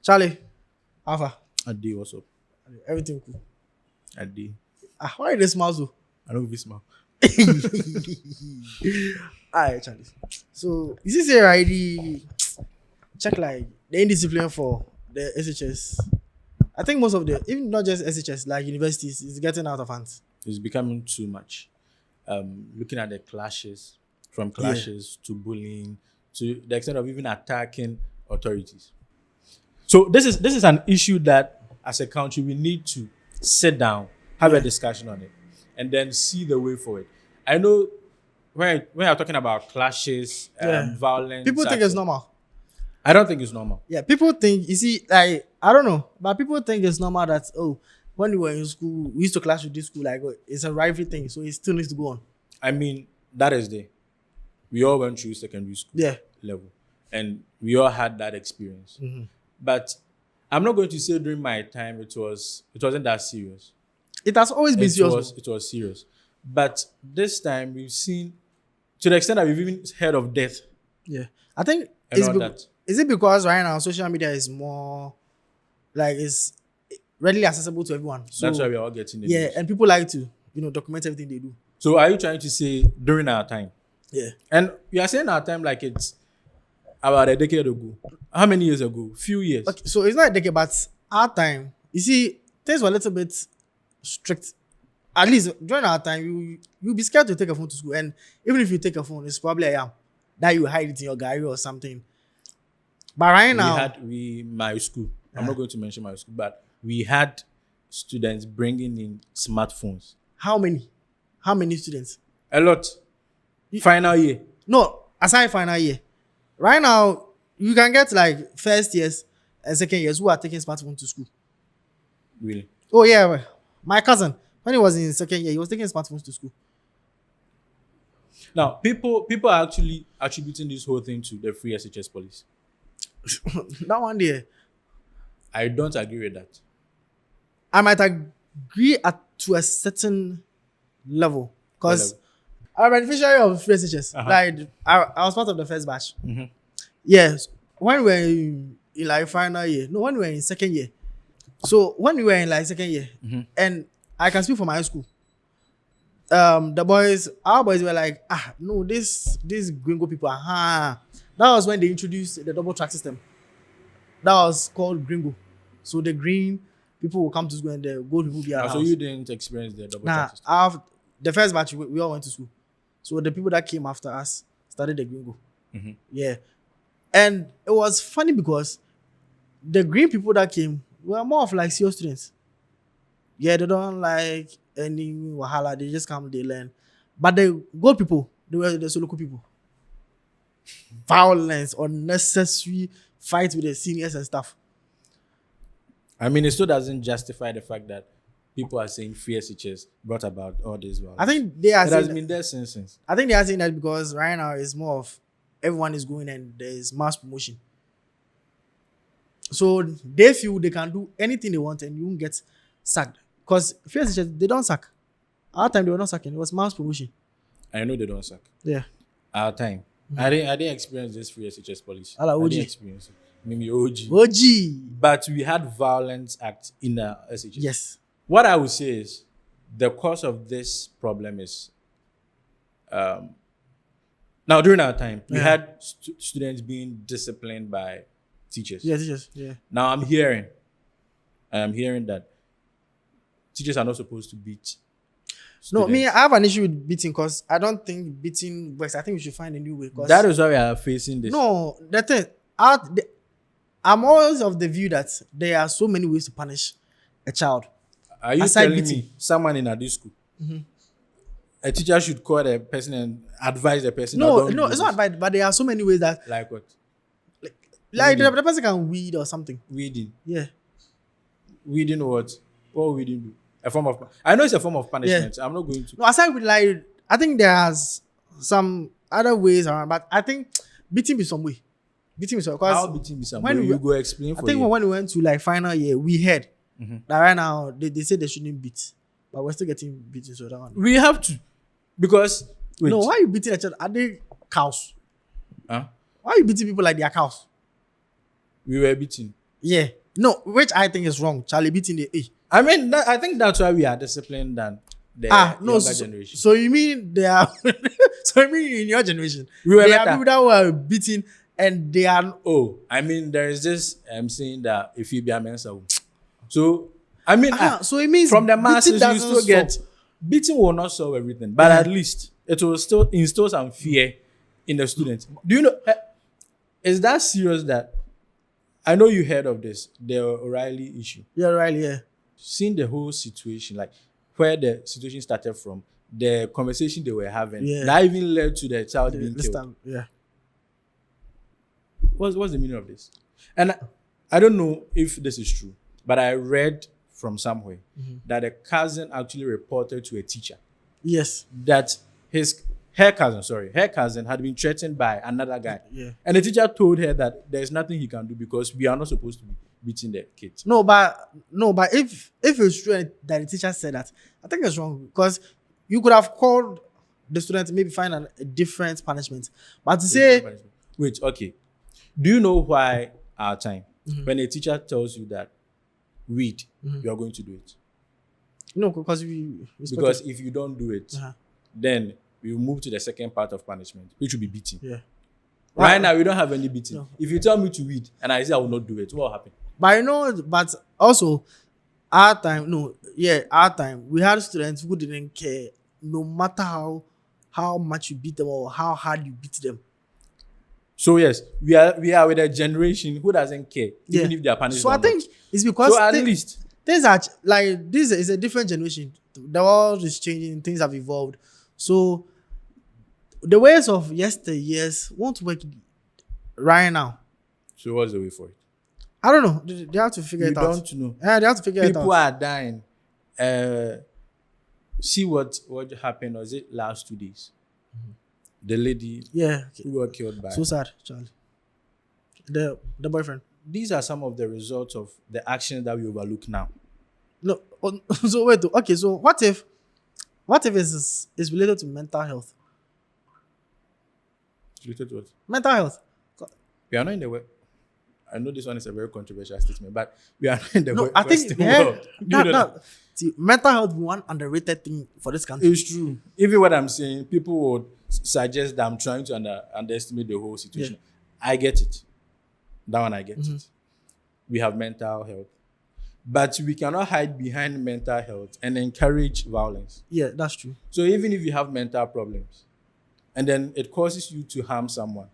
Charlie, Alpha, Adi, what's up? everything cool. Adi. Why this smile so? I don't give you smile. Alright, Charlie. So, is this a ID check like the indiscipline for the SHS? I think most of the, even not just SHS, like universities, is getting out of hands. It's becoming too much. Looking at the clashes, from clashes to bullying, to the extent of even attacking authorities. So this is an issue that, as a country, we need to sit down, have a discussion on it, and then see the way forward. I know when you're talking about clashes, violence, People think it's normal. I don't think it's normal. Yeah, people think, you see, like, I don't know, but people think it's normal that, when we were in school, we used to clash with this school, like, it's a rivalry thing, so it still needs to go on. I mean, that is there. We all went through secondary school level, and we all had that experience. Mm-hmm. But I'm not going to say during my time it wasn't that serious. It has always been serious. It was serious. But this time we've seen, to the extent that we've even heard of death. Yeah. I think that. Is it because right now social media is more like it's readily accessible to everyone? So, that's why we're all getting the yeah, news. and people like to, document everything they do. So are you trying to say during our time? Yeah. And you are saying our time like it's about a decade ago. How many years ago? Few years. Okay, so it's not a decade, but our time, you see, things were a little bit strict. At least during our time, you'll be scared to take a phone to school. And even if you take a phone, it's probably that you hide it in your diary or something. But right now, my school. I'm not going to mention my school, but we had students bringing in smartphones. How many? How many students? A lot. Final year. No, aside final year. Right now, you can get like first years and second years who are taking smartphone to school. Really? Oh yeah, my cousin, when he was in second year, he was taking smartphones to school. Now, people are actually attributing this whole thing to the free SHS policy. That one there, I don't agree with that. I might agree to a certain level because I'm a beneficiary of free SHS. Like I was part of the first batch. Mm-hmm. Yes, when we were in like final year, no, when we were in second year. So when we were in like second year, and I can speak for my school. Our boys were like, no, this gringo people, That was when they introduced the double track system. That was called gringo. So the green people will come to school and the gold people will be around. So you didn't experience the double track system? The first batch, we all went to school. So the people that came after us started the gringo. Mm-hmm. Yeah. And it was funny because the green people that came were more of like serious students. Yeah, they don't like any wahala. They just come, they learn. But the gold people, they were the Soloko people. Violence, unnecessary fights with the seniors and stuff. I mean, it still doesn't justify the fact that people are saying free SHS brought about all this violence. I think they are. It has been there since. I think they are saying that because right now it's more of everyone is going and there's mass promotion. So they feel they can do anything they want and you won't get sacked. Because free SHS, they don't sack. Our time they were not sacking. It was mass promotion. I know they don't sack. Yeah. Our time. I didn't experience this free SHS policy. I didn't experience it. Maybe OG. OG. But we had violence acts in the SHS. Yes. What I would say is the cause of this problem is now during our time we had students being disciplined by teachers. Yeah, teachers. Yeah. Now I'm hearing that teachers are not supposed to beat students. No, I have an issue with beating because I don't think beating works. I think we should find a new way. That is why we are facing this. No, the thing, I'm always of the view that there are so many ways to punish a child. Are you telling me someone in a school, a teacher should call the person and advise the person? No, it's not advice, but there are so many ways that. Like what? Like the person can weed or something. Weeding. Yeah. Weeding what? What will weeding do? A form of. I know it's a form of punishment. Yeah. I'm not going to. No, aside with like, I think there's some other ways around, but I think beating be some way. Beating be some. How beating be some way? You go explain for. I think when we went to like final year, we heard that right now they say they shouldn't beat, but we're still getting beaten. So that one. We have to, because. Wait. No, why are you beating a child? Are they cows? Huh? Why are you beating people like they are cows? We were beaten. Yeah. No, which I think is wrong. Charlie beating the I mean, I think that's why we are disciplined than the no. younger So, generation. so you mean they are? So you mean in your generation, We were there are better. people that were beating and they are. Oh, I mean, there is this saying that if you be a mensa, so I mean, So it means from the beating masses, you doesn't still get solve. beating will not solve everything, but at least it will still instill some fear in the students. Do you know? Is that serious? That I know you heard of this, the O'Reilly issue. Yeah, right. Yeah. Seeing the whole situation, like where the situation started from, the conversation they were having, Yeah. that even led to the child being This killed. time, yeah. What's the meaning of this? And I don't know if this is true, but I read from somewhere that a cousin actually reported to a teacher Yes. that her cousin had been threatened by another guy. Yeah. And the teacher told her that there's nothing he can do because we are not supposed to be beating the kids. No, but if it's true that the teacher said that, I think it's wrong because you could have called the student to maybe find a different punishment. But to say Wait, okay. Do you know why our time, when a teacher tells you that read, you are going to do it? no, because Because if you don't do it, Uh-huh. then we will move to the second part of punishment, which will be beating. yeah. Right now, we don't have any beating. No. If you tell me to read and I say I will not do it, what will happen? But also our time, we had students who didn't care no matter how much you beat them or how hard you beat them. So yes, we are with a generation who doesn't care, even Yeah. if they are punished. So or I think not. it's because So at least things are like this is a different generation. The world is changing, things have evolved. So the ways of yesteryears won't work right now. so what's the way for it? I don't know. They have to figure You it out. don't know. Yeah, they have to figure People it out. are dying. See what happened? Was it last 2 days? The lady Yeah. who got killed by. So sad, Charlie. The boyfriend. These are some of the results of the actions that we overlook now. No. So wait. Okay. So what if it's related to mental health? Related to what? Mental health. We are not in the web. I know this one is a very controversial statement, but we are not in the No, I think Western world. Do you know that? see, mental health is one underrated thing for this country. It's true. Even what I'm saying, people would suggest that I'm trying to underestimate the whole situation. I get it. That one I get it. We have mental health. But we cannot hide behind mental health and encourage violence. Yeah, that's true. So even if you have mental problems and then it causes you to harm someone,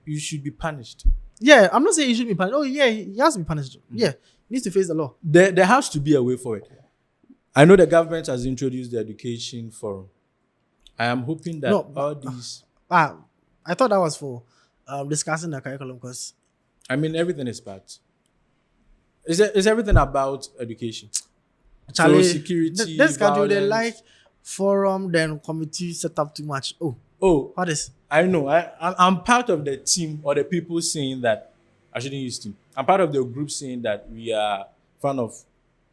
you should be punished. Yeah, I'm not saying he should be punished. Oh, yeah, he has to be punished. Yeah, he needs to face the law. There has to be a way for it. I know the government has introduced the education forum. I am hoping that all these... I thought that was for discussing the curriculum because... I mean, everything is part. Is everything about education? Charlie, so security, this country, they violence. like forum, then committee set up too much. Oh, What is? I know. I'm part of the team or the people saying that I shouldn't use team. I'm part of the group saying that we are fan of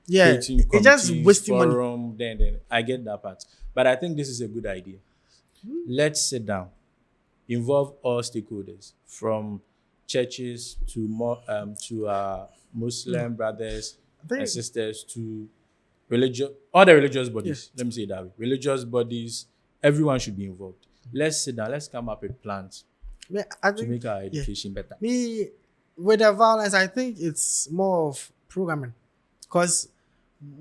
Yeah, creating it's just committees, wasting money. forum, then I get that part. But I think this is a good idea. Let's sit down, involve all stakeholders from churches to Muslim brothers and sisters to all the religious bodies. Let me say it that way. Religious bodies, everyone should be involved. Let's sit down. Let's come up with plans I to think, make our education better. me, with the violence, I think it's more of programming. Because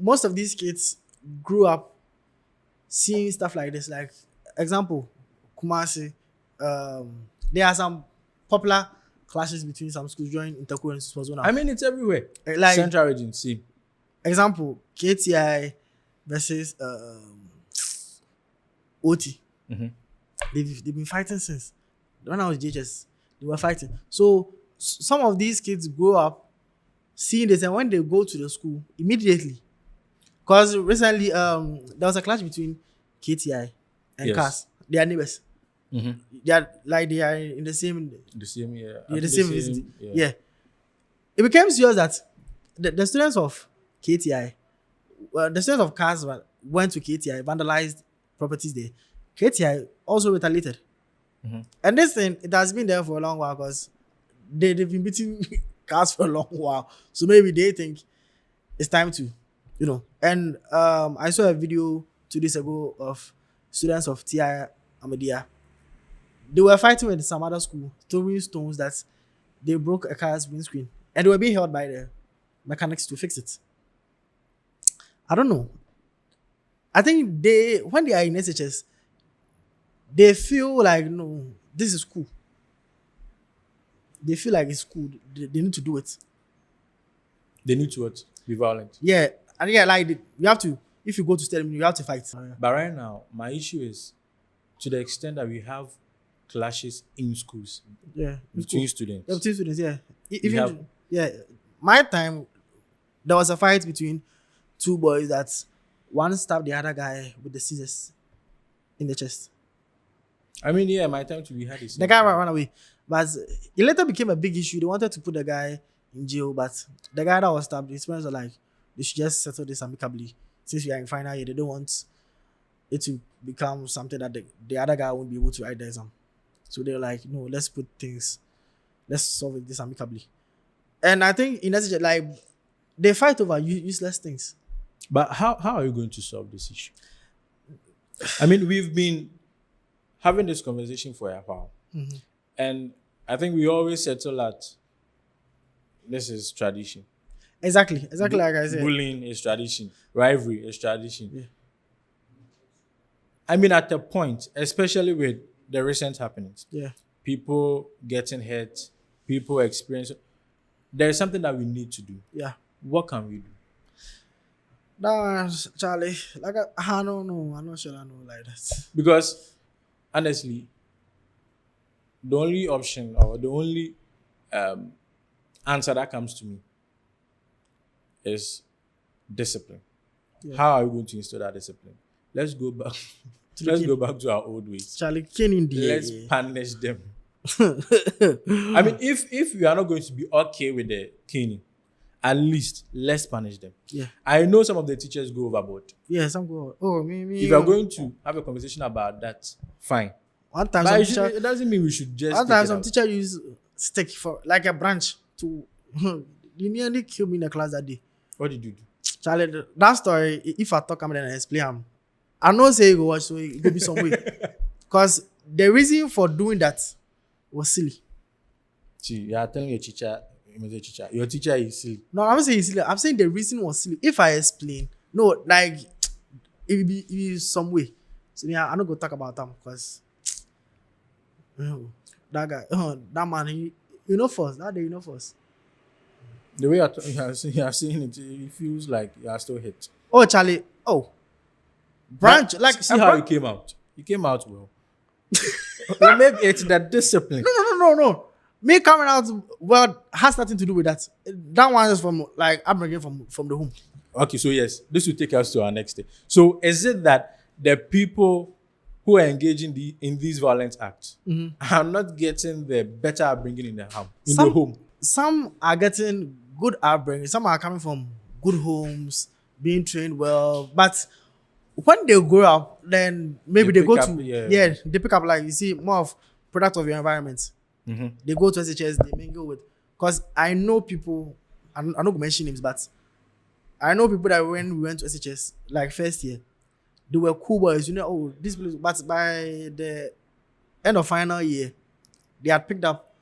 most of these kids grew up seeing stuff like this. Like, example, Kumasi, there are some popular clashes between some schools during Interco and Supozona. I mean, it's everywhere. Like, Central region, same. example, KTI versus OT. They've been fighting since. When I was JHS, they were fighting. So some of these kids grow up seeing this, and when they go to the school, immediately, because recently there was a clash between KTI and Yes. CAS. They are neighbors. They are in the same Yeah. yeah, the same vicinity. Yeah. It became serious that the students of KTI, the students of CAS went to KTI, vandalized properties there. KTI also retaliated. And this thing, it has been there for a long while because they've been beating cars for a long while. So maybe they think it's time to, And I saw a video 2 days ago of students of TI Amadia. They were fighting with some other school, throwing stones that they broke a car's windscreen, and they were being held by the mechanics to fix it. I don't know. I think when they are in SHS, they feel like, no, this is cool. They feel like it's cool. They need to do it. They need to what? Be violent. Yeah, and yeah, like you have to. If you go to stadium, you have to fight. But right now, my issue is to the extent that we have clashes in schools. Yeah, between students. Yeah, between students. Yeah, have- yeah. My time, there was a fight between two boys that one stabbed the other guy with the scissors in the chest. I mean, yeah, my time to be had is The guy ran away, but it later became a big issue. They wanted to put the guy in jail, but the guy that was stabbed, his parents were like, they should just settle this amicably. Since we are in final year, they don't want it to become something that the other guy won't be able to write the exam. So they're like, no, let's solve this amicably. And I think in essence, like, they fight over useless things. But how are you going to solve this issue? I mean, we've been having this conversation for a while. Mm-hmm. And I think we always settle at this is tradition. Exactly like I said. Bullying is tradition. Rivalry is tradition. Yeah. I mean, at a point, especially with the recent happenings, Yeah. people getting hurt, people experiencing, there is something that we need to do. Yeah. What can we do? That's Charlie. Like I don't know. I'm not sure I know like that. Because honestly, the only option or the only answer that comes to me is discipline. Yeah. How are we going to instill that discipline? Let's go back. Let's go back to our old ways. Charlie, caning the Let's punish them. I mean, if we are not going to be okay with the caning, at least let's punish them. Yeah. I know some of the teachers go overboard. Yeah, some go. Oh, me. If you are going to have a conversation about that, fine. One time, But some it doesn't mean we should just. one take time it some out. teacher use stick for like a branch to. You nearly killed me in the class that day. What did you do? Charlie, that story. If I talk, I'm gonna explain him. I know say you go watch, so it could be some way. Because the reason for doing that was silly. See, you are telling your teacher, your teacher is silly. No, I'm not saying it's silly. I'm saying the reason was silly. If I explain, no, like it will be some way. So yeah, I'm not gonna talk about them because that guy, that man, you know first. That day, you know first. The way you are seeing it, it feels like you are still hit. Oh, Charlie. Oh, branch. But Like see how he came out. He came out well. Well, maybe it's that discipline. No. Me coming out well has nothing to do with that. That one is from like upbringing from the home. Okay, so yes, this will take us to our next day. So is it that the people who are engaging in these violent acts are not getting the better upbringing in the home? Some are getting good upbringing. Some are coming from good homes, being trained well. But when they grow up, then maybe they go to they pick up like you see more of product of your environment. Mm-hmm. They go to SHS, they mingle with. Because I know people, I'm not gonna mention names, but I know people that when we went to SHS, like first year, they were cool boys, this place. But by the end of final year, they had picked up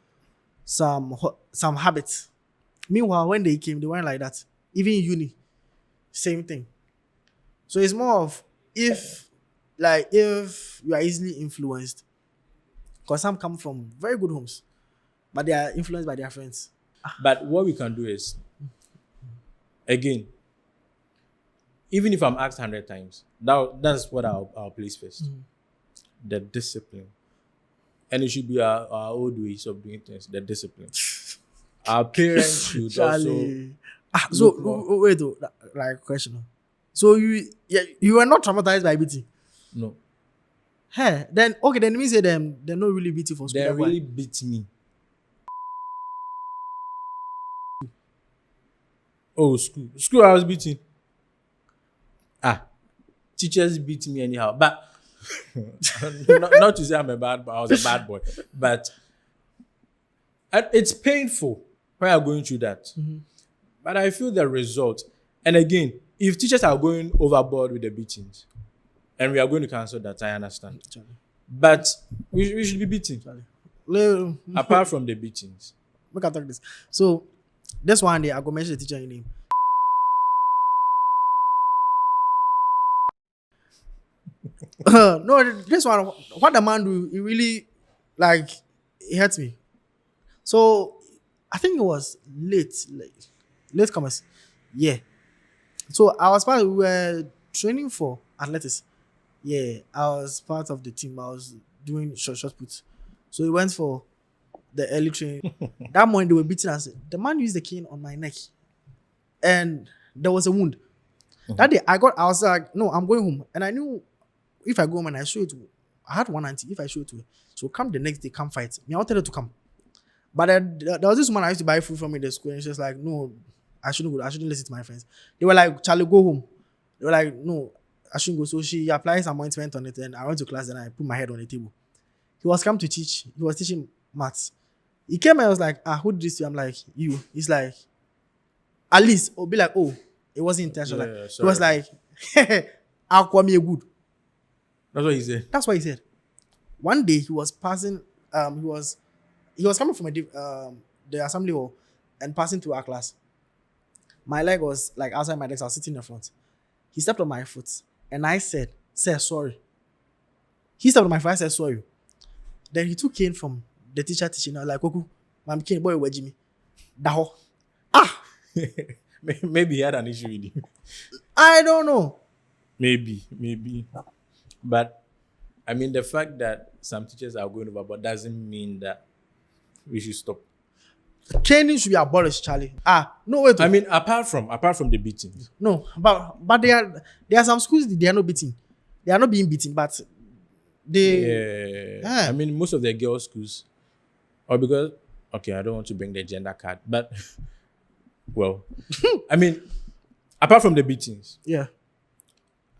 some habits. Meanwhile, when they came, they weren't like that. Even in uni, same thing. So it's more of if you are easily influenced, because some come from very good homes, but they are influenced by their friends. But what we can do is, again, even if I'm asked 100 times, that's what I'll place first. Mm-hmm. The discipline. And it should be our old ways of doing things, the discipline. Our parents should Charlie. also... So, wait, like question. So you were not traumatized by beating? No. Hey, then it means they're not really beating for school. They really beat me. Oh, school I was beating. Teachers beat me anyhow. But not to say I'm a bad boy. I was a bad boy. But it's painful. why are going through that. But I feel the result. And again, if teachers are going overboard with the beatings, and we are going to cancel that, I understand. But we should be beaten. Apart from the beatings. Look at this. So this one day I go mention the teacher name. No, this one, what the man do, it really, like, it hurts me. So I think it was late comers. Yeah. So I was we were training for athletics. Yeah, I was part of the team. I was doing short puts. So we went for the early training. That morning they were beating us. The man used the cane on my neck, and there was a wound. That day I was like, no, I'm going home, and I knew if I go home and I show it to her, I had one auntie. If I show it to her, so come the next day, come fight. Me, I wanted her to come, but there was this woman I used to buy food from in the school, and she was like, no, I shouldn't go. I shouldn't listen to my friends. They were like, Charlie, go home. They were like, no, I shouldn't go. So she applied some ointment on it, and I went to class and I put my head on the table. He was come to teach. He was teaching maths. He came and I was like, who did this to you? I'm like, you. He's like, at least, or be like, oh, it wasn't intentional. Yeah, he was like, I'll call me a good. That's what he said. That's what he said. One day he was passing, he was coming from the assembly hall and passing through our class. My leg was like outside my legs. I was sitting in the front. He stepped on my foot and I said, sir, sorry. He stepped on my foot. I said, sorry. Then he took cane from the teacher teaching. I was like, Koku, my cane boy, where Jimmy? Daho. Maybe he had an issue with you. I don't know. Maybe. But I mean, the fact that some teachers are going overboard doesn't mean that we should stop. Training should be abolished, Charlie. No way. I mean, apart from the beatings. No, but there are some schools they are not beating. They are not being beaten, but they. Yeah. I mean, most of the girls' schools, or because I don't want to bring the gender card, but well, I mean, apart from the beatings, yeah,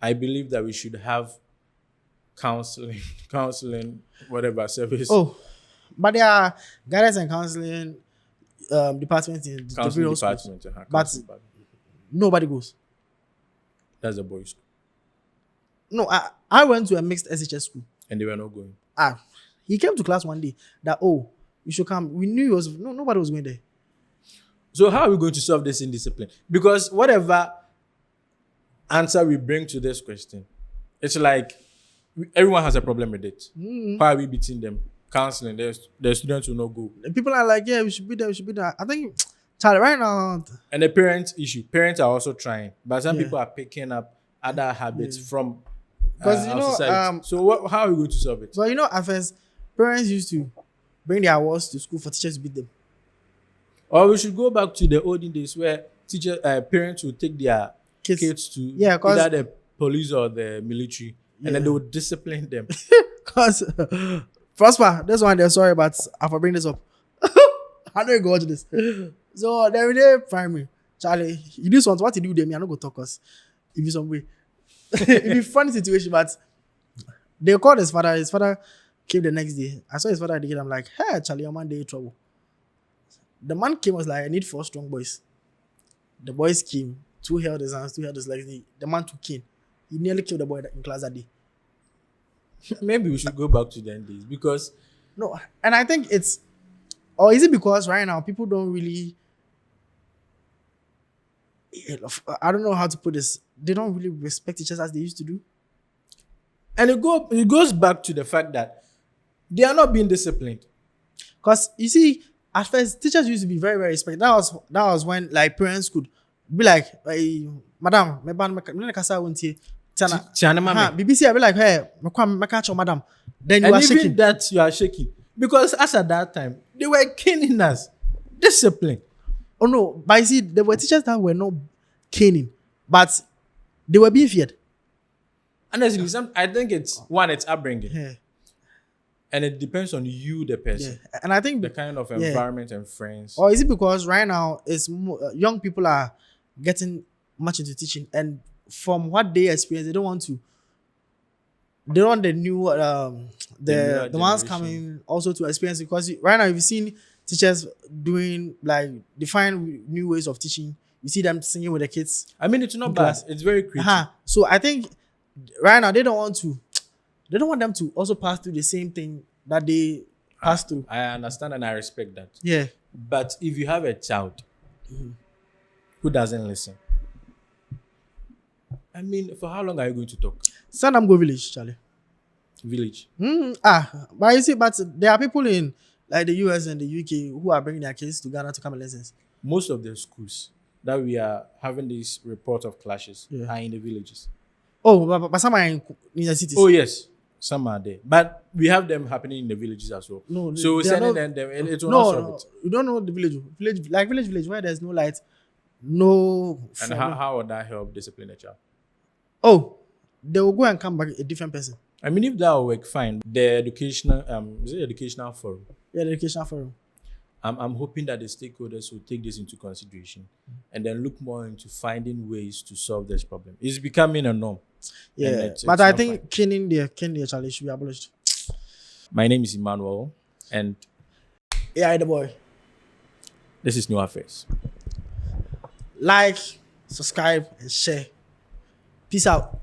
I believe that we should have counseling, whatever service. Oh, but there are guidance and counseling departments in the various schools, but nobody goes. That's a boys' school. No, I went to a mixed SHS school, and they were not going. He came to class one day that you should come. We knew nobody was going there. So how are we going to solve this indiscipline? Because whatever answer we bring to this question, it's like everyone has a problem with it. Why are we beating them? Counseling, the students will not go. And people are like, yeah, we should be there. I think, Charlie, right now. And the parents issue. Parents are also trying, but some people are picking up other habits from because society. So how are we going to solve it? So at first, parents used to bring their awards to school for teachers to beat them. Or we should go back to the olden days where parents would take their kids to either the police or the military, and then they would discipline them. Because Prosper, this one they're sorry, but I for bring this up. I know you go watch this. So they primary. Charlie, you do something. What you do with them, I'm not gonna talk us. If you some way. It'd be a funny situation, but they called his father. His father came the next day. I saw his father again. I'm like, hey, Charlie, your man, they in trouble. The man came, was like, I need 4 strong boys. The boys came, 2 held his hands, 2 held his legs. The man took cane. He nearly killed the boy in class that day. Maybe we should go back to the days because no, and I think it's, or is it because right now people don't really, I don't know how to put this, they don't really respect each other as they used to do. And it goes back to the fact that they are not being disciplined. Because you see, at first teachers used to be very, very respected. That was when like parents could be like, hey, madam, BBC, I be like, hey, madam. Then you are shaking. Even that you are shaking. Because as at that time, they were caning us. Discipline. Oh no, but you see, there were teachers that were not caning, but they were being feared. Honestly, I think it's upbringing. Yeah. And it depends on you, the person. Yeah. And I think the kind of environment and friends. Or is it because right now it's more, young people are getting much into teaching, and from what they experience, they don't want the new the ones coming also to experience, because right now you've seen teachers doing like they find new ways of teaching. You see them singing with the kids. I mean, it's not In bad. class. It's very creative. So I think right now they don't want them to also pass through the same thing that they passed through. I understand and I respect that. Yeah. But if you have a child who doesn't listen, I mean, for how long are you going to talk? Sandam go village, Charlie. Village. But you see, but there are people in like the US and the UK who are bringing their kids to Ghana to come and lessons. Most of the schools that we are having this report of clashes are in the villages. Oh, but some are in the cities. Oh yes, some are there, but we have them happening in the villages as well. No, so we're they are sending not- them. It will not solve No, it. you don't know the village where there's no light, no. And phone. how would that help discipline a child? Oh, they will go and come back a different person. I mean, if that will work, fine. The educational is it educational forum? Yeah, the education forum. I'm hoping that the stakeholders will take this into consideration and then look more into finding ways to solve this problem. It's becoming a norm. Yeah, And it's but I not think fine. caning the challenge should be abolished. My name is Emmanuel, and Yeah, the boy. this is New Affairs. Like, subscribe, and share. Peace out.